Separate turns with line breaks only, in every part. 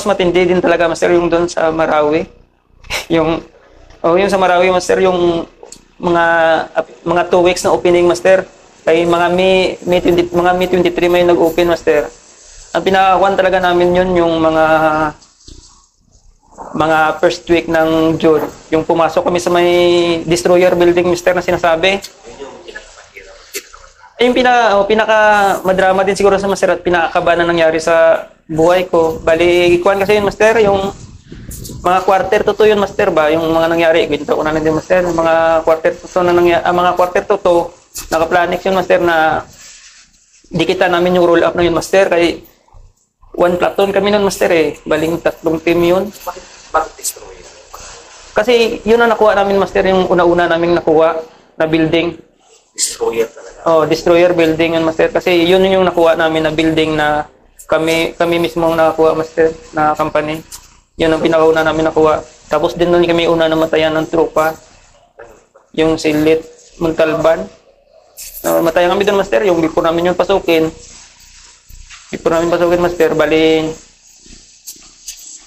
mas matindi din talaga, master, yung doon sa Marawi. Yung, yung sa Marawi, master, yung mga 2 weeks na opening, master. Kay mga May 23 may nag-open, master. Ang pinakakuan talaga namin yun, yung mga first week ng June. Yung pumasok kami sa may destroyer building, master, na sinasabi. Yung pinaka madrama din siguro sa master at pinakakaba na nangyari sa buhay ko. Bali, kuan kasi yun, master, yung mga quarter to yun, master, ba? Yung mga nangyari, kwento ko na din, master, yung mga quarter to na nangyari, mga quarter to, naka-planix yun, master, na di kita namin yung roll up na yun, master, kay 1 platoon kami nun, master, eh. Baling 3 team yun.
Bakit destroyer?
Kasi yun ang nakuha namin, master, yung una-una naming nakuha na building.
Destroyer talaga.
Oh, destroyer building yun, master. Kasi yun yung nakuha namin na building na kami mismo ang nakakuha, master, na company. Yun ang pinakauna namin nakuha. Tapos din nun kami una namatayan ng tropa. Yung si Lit Montalban. Matayan kami doon, master. Yung before namin yung pasukin. Before namin pasukin, master, bali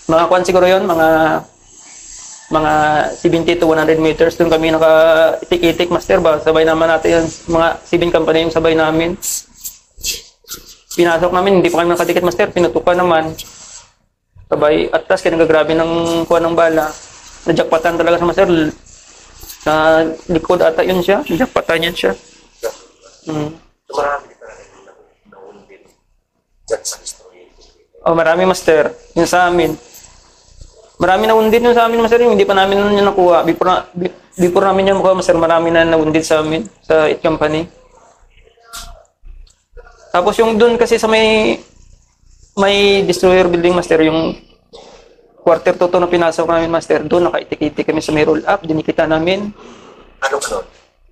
mga kwan siguro yun, mga 70 to 100 meters. Doon kami naka-itik-itik, master, ba? Sabay naman natin yung mga 7 company yung sabay namin. Pinasok namin, hindi pa kami nakadikit, master. Pinutukan naman. Sabay, atas, kaya nagagrabe ng kuha ng bala. Najakpatan talaga sa master. Na likod ata yun siya. Najakpatan yan siya.
Marami din talaga yung naundin dyan sa history.
Oh, marami, master. Yun sa amin. Marami naundin yun sa amin, master. Yung hindi pa namin yun nakuha. Before namin yun nakuha, master, marami na naundin sa amin. Sa IT company. Tapos yung dun kasi sa may destroyer building, master, yung quarter to na pinasok namin, master, doon nakaitik-itik kami sa may roll up, dinikita namin.
Ano ka nun?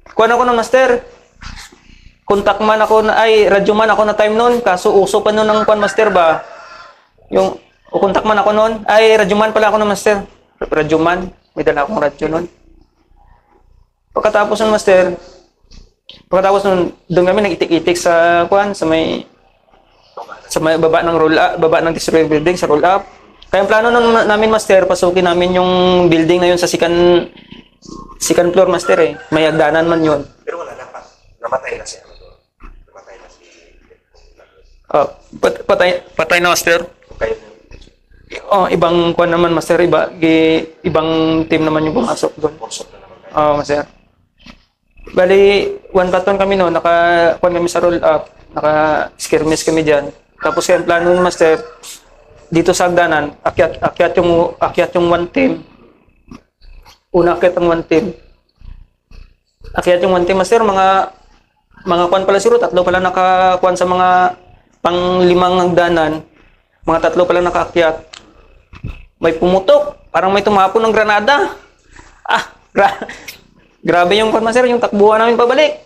Kuha ako ng master. Contact man ako radyo man ako na time noon, kaso uso pa noon ng kuan, master, ba? Yung contact man ako noon, radyo man pala ako ng master. Radyo man, may dala akong radyo noon. Pagkatapos nun, doon kami nag-itik-itik sa kuan, sa may baba ng baba ng destroyer building sa roll up. Kaya ang plano namin, master, pasukin namin yung building na yun sa second floor, master, eh. May hagdanan man yun.
Pero wala na pa. Namatay na siya. Namatay na si...
Patay na, master.
Kayo
Ibang kuan naman, master, ibang team naman yung pumasok doon.
Porsok na naman kayo.
Master. Bali, 1 platoon kami noon, naka-kuan kami sa roll up, naka-skirmish kami diyan. Tapos kaya ang plano ng master, dito sa hagdanan, akyat yung 1 team. Una akyat ang 1 team. Akyat yung 1 team, master, mga kuan pala siguro, 3 pala nakakuan sa mga pang-5 hagdanan. Mga 3 pala nakaakyat. May pumutok, parang may tumapon ng granada. Grabe yung kuan, master, yung takbuhan namin pabalik.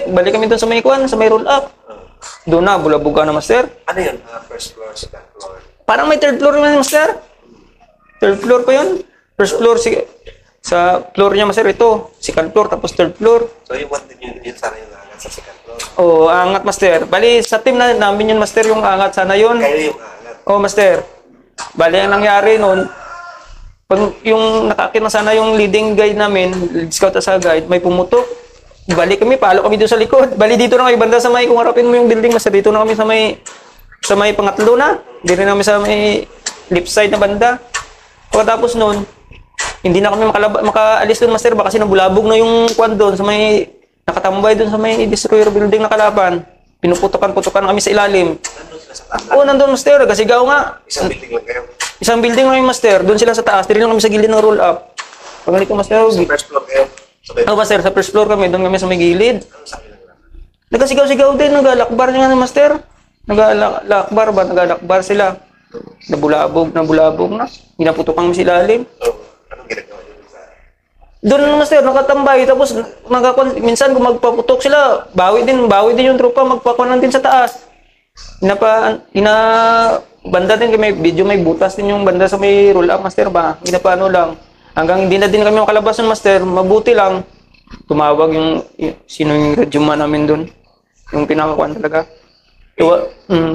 Balik kami doon sa may kuan, sa may roll up. Doon na, bulabuga na, master.
Ano yun? First floor, second floor?
Parang may 3rd floor naman, master. 3rd floor pa yun. First floor, sa floor niya, master, ito. Second floor, tapos 3rd floor.
So yung one din yun sana yung angat sa second floor?
Oo, angat, master. Bali, sa team na namin yun, master, yung angat sana yun.
Kayo yung angat?
Oo, master. Bali, ang nangyari noon, pag yung nakakit na sana yung leading guide namin, lead scout sa guide, may pumutok. Balik kami, palo kami doon sa likod. Bali, dito na kami banda sa may, kung harapin mo yung building, master, dito na kami sa may pangatlo na. Dito na kami sa may left side na banda. Pagkatapos noon, hindi na kami makaalis doon, master, ba kasi nabulabog na yung kwan doon sa may nakatambay doon sa may destroyer building na kalaban. Pinuputukan kami sa ilalim.
Nandun sila sa taas?
Oo, nandun, master, kasi gaw nga.
Isang building lang kayo?
Isang building lang yung master, doon sila sa taas, dito lang kami sa gilid ng roll up. Pagalit ko, master.
Sa first floor kayo?
Oo, master, sa first floor kami, doon kami sa may gilid.
Ano sabi lang lang?
Nagasigaw-sigaw din, nag-alakbar nga, master. Nag-alakbar sila. Nabulabog na. Ginaputukan kami sa ilalim.
So, anong ginagawa nyo sa...
Doon, master, nakatambay. Tapos, minsan kung magpaputok sila, bawi din yung tropa, magpakuanan din sa taas. Banda din, may video, may butas din yung banda sa may roll up, master, ba? Ginapaano lang. Hanggang hindi na din kami makalabas ng master, mabuti lang. Tumawag sino yung radyuma namin doon. Yung pinakakuan talaga.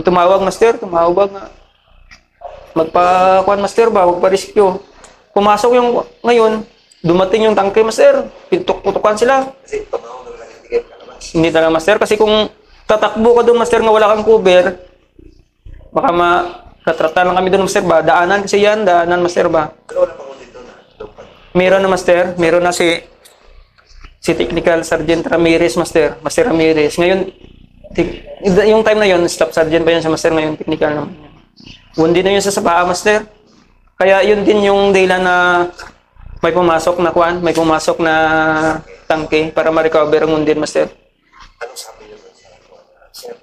Tumawag, master, tumawag nga. magpa-kuan master ba, magpa-rescue. Pumasok yung ngayon, dumating yung tangke master, putukan sila.
Kasi tumaw na lang hindi kayo kalabas.
Hindi talaga master kasi kung tatakbo ka doon master nga wala kang cover, baka makatrata lang kami doon master ba. Daanan kasi yan, daanan master ba.
Pero wala pang ulit doon na.
Meron na master, meron na si Technical Sergeant Ramirez master, Master Ramirez. Ngayon yung time na yon, staff sergeant pa yun sa master, ngayon technical naman. Wounded na yun sa paa master. Kaya yun din yung dahilan na may pumasok na kuan, may pumasok na tangke para ma-recover ang wounded master.
Anong sabi niyo doon sa sir?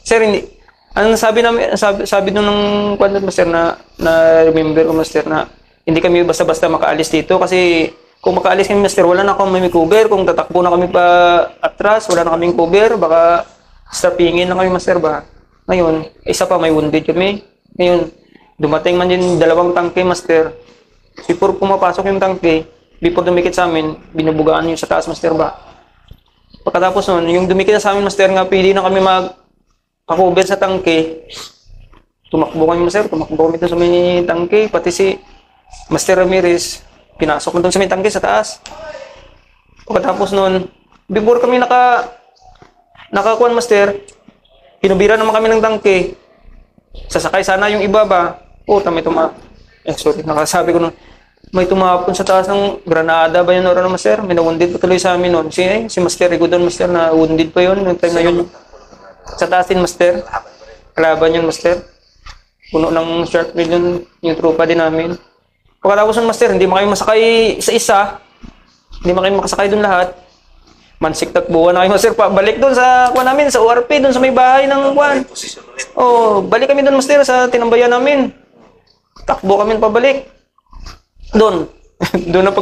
Sir, hindi. Ang sabi namin, sabi nung ng kuan master na remember ko master na hindi kami basta-basta makaalis dito kasi kung makaalis kami master, wala na akong may cover. Kung tatakbo na kami pa atras, wala na kaming cover, baka strappingin na kami master ba. Ngayon, isa pa may wounded kami. Ngayon, dumating man yung dalawang tangke master. Before pumapasok yung tangke, before dumikit sa amin, binubugaan yung sa taas master ba. Pagkatapos nun, yung dumikit sa amin master nga, pili na kami mag-cover sa tangke. Tumakbo kami master, tumakbo kami doon sa may tangke, pati si Master Ramirez, pinasok na doon sa may tangke sa taas. Pagkatapos nun, before kami nakakuan master, hinubira naman kami ng tangke. Sasakay sana yung iba ba? Puta, may nakasabi ko nun, may tumapon sa taas ng granada ba yun oras master? May na-wounded pa tuloy sa amin nun. Si Master Rico doon master, na wounded pa yun. Yung time na yun. Sa taas din master. Kalaban yun master. Puno ng sharp rail yung trupa din namin. Pagkatapos nun master, hindi makay masakay sa isa. Hindi makay makasakay doon lahat. Mansik takbuhan na kayo master. Balik doon sa kuwan namin, sa ORP, doon sa may bahay ng kuwan. Oh, balik kami doon master sa tinambayan namin. Takbo kami pabalik. Doon. Doon na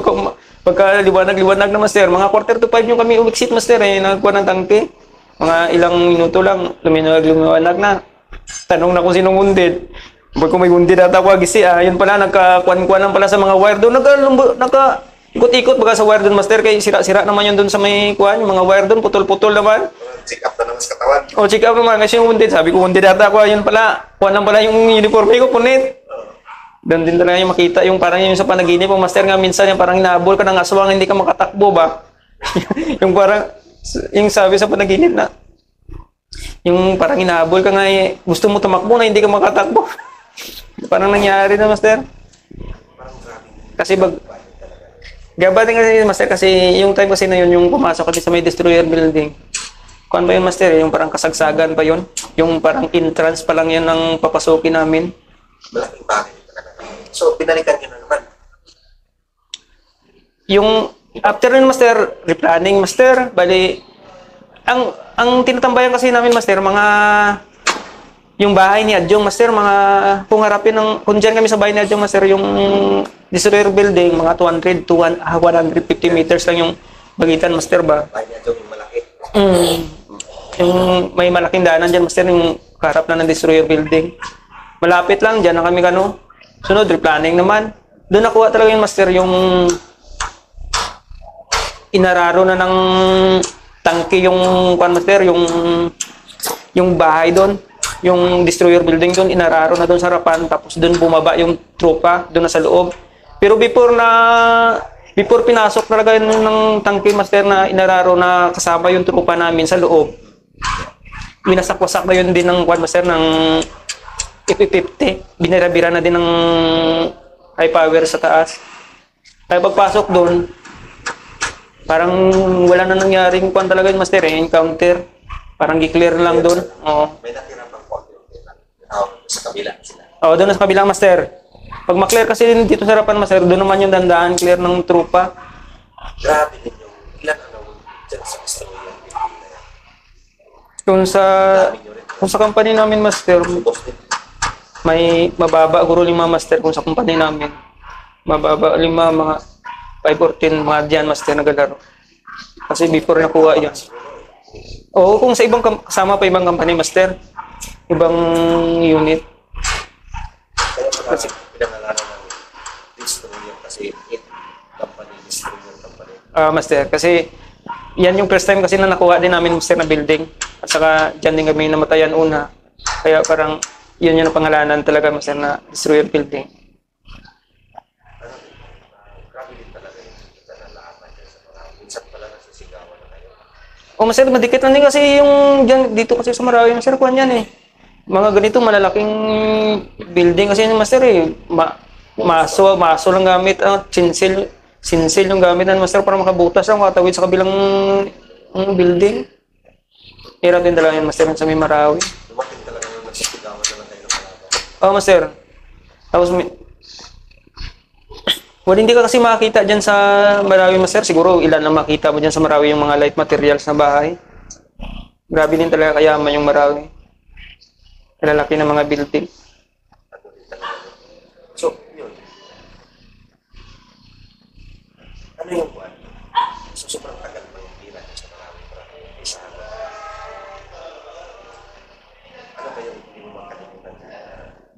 pagka liwanag na master. Mga 4:45 yung kami umiksit master nagkuha ng tangke. Mga ilang minuto lang, lumiwanag na. Tanong na kung sinong wounded. Kung may wounded ata ko agisi, yun pala, nagkakuan-kuan lang pala sa mga wire doon. Ikot-ikot baga sa wire doon master, kay sira-sira naman yun doon sa may kuan, yung mga wire doon, putol-putol naman.
Check up na naman sa katawan.
Check up naman kasi yung wounded. Sabi ko, wounded ata ko, yun pala. Kuan lang pala yung uniforme ko, punit. Doon din talaga yung makita, yung parang yung sa panaginip mo, master nga minsan, yung parang inaabol ka ng aswang, hindi ka makatakbo ba? Yung parang, yung sabi sa panaginip na, yung parang inaabol ka nga, gusto mo tumakbo na hindi ka makatakbo. Parang nangyari na master. Kasi gabating kasi master, kasi yung time kasi na yun, yung pumasok kasi sa may destroyer building. Kuan ba yun master, yung parang kasagsagan pa yun, yung parang entrance pa lang yan ng papasukin namin.
Malaking bagay. So, pinalikan nyo na naman.
Yung after nun master, replanning master, bali, ang tinatambayan kasi namin master, mga yung bahay ni Adjong master, mga kung harapin kung dyan kami sa bahay ni Adjong master, yung destroyer building, mga 200 to 150 meters lang yung bagitan master ba.
Bahay niya doon yung malaki.
Yung may malaking daanan dyan master, yung kaharap na ng destroyer building. Malapit lang, dyan na kami sunod, replanning naman. Doon nakuha talaga yung master, yung inararo na ng tangke yung master, yung bahay doon, yung destroyer building doon, inararo na doon sa harapan, tapos doon bumaba yung tropa doon na sa loob. Pero before pinasok talaga yun ng tangke master na inararo na kasama yung tropa namin sa loob, minasak-wasak na yun din ng master ng F-50, binirabira na din ng high power sa taas. Kaya pagpasok doon, parang wala na nangyaring kuwan talaga yung master encounter. Parang gi-clear lang doon. Oo.
May natira pang konti. Sa kabila sila.
Oo, doon sa kabilang master. Pag ma-clear kasi dito sa harapan master, doon naman yung dandaan clear ng trupa.
Grabe din yung ilan dyan sa destroyer.
Kung sa company namin master, may mababa guro 5 master kung sa company namin. Mababa 5, mga 5 or 10 mga diyan master nagalaro. Kasi before nakuha yan. Oo, kung sa ibang kasama pa ibang company master, ibang unit.
Kasi pinangalanan ng destroyer kasi destroyer company.
Master, kasi yan yung first time kasi na nakuha din namin master na building. At saka dyan din kami namatayan una. Kaya parang Yun yung pangalanan talaga, master, na destroyer building.
Grabe din talaga yung kita na laban dyan sa mga minsan pala nasisigawan na kayo.
O master, madikit lang din kasi yung dyan, dito kasi sa Marawi, master, kuhan yan eh. Mga ganito, malalaking building kasi yun, master eh. Maso lang gamit, sinsil yung gamit ng master para makabutas lang, makatawid sa kabilang building. Hirap din talaga yun, master, sa may Marawi.
Dumating talaga yung nagsisigawan na lang kayo ng kalaban.
Oo, master. Tapos, well, hindi ka kasi makakita dyan sa Marawi, master. Siguro ilan ang makita mo dyan sa Marawi yung mga light materials na bahay. Grabe din talaga kayaman yung Marawi. Lalaki ng mga building.
Ano din talaga yun. So, yun. Ano yung buwan? So, sobrang tagal pa yung pila sa marami para isa. Ano ba yung hindi mo makalimutan na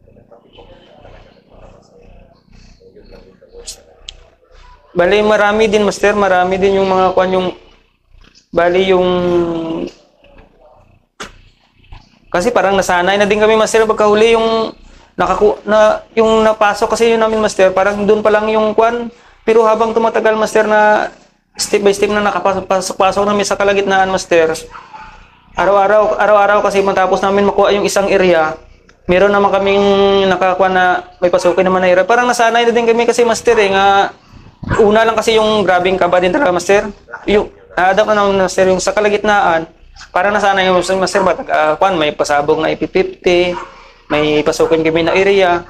nagpapipok talaga nagpapasaya? So, yun lang yung the-worst na.
Bali, marami din, master. Marami din yung mga kwan yung... Bali, yung... Kasi parang nasanay na din kami, master, pagkahuli yung... yung napasok kasi yun namin, master. Parang doon pa lang yung kwan. Pero habang tumatagal, master, na step by step na nakapasok-pasok namin sa kalagitnaan, master. Araw-araw kasi matapos namin makuha yung isang area, meron naman kaming nakakuha na may pasukin naman na area. Parang nasanay na din kami kasi, master, eh, nga una lang kasi yung grabing kaba din talaga, master. Yung adapt na naman, master, yung sa kalagitnaan, parang nasanay yung master, may pasabog na IP-50, may pasukin kami na area.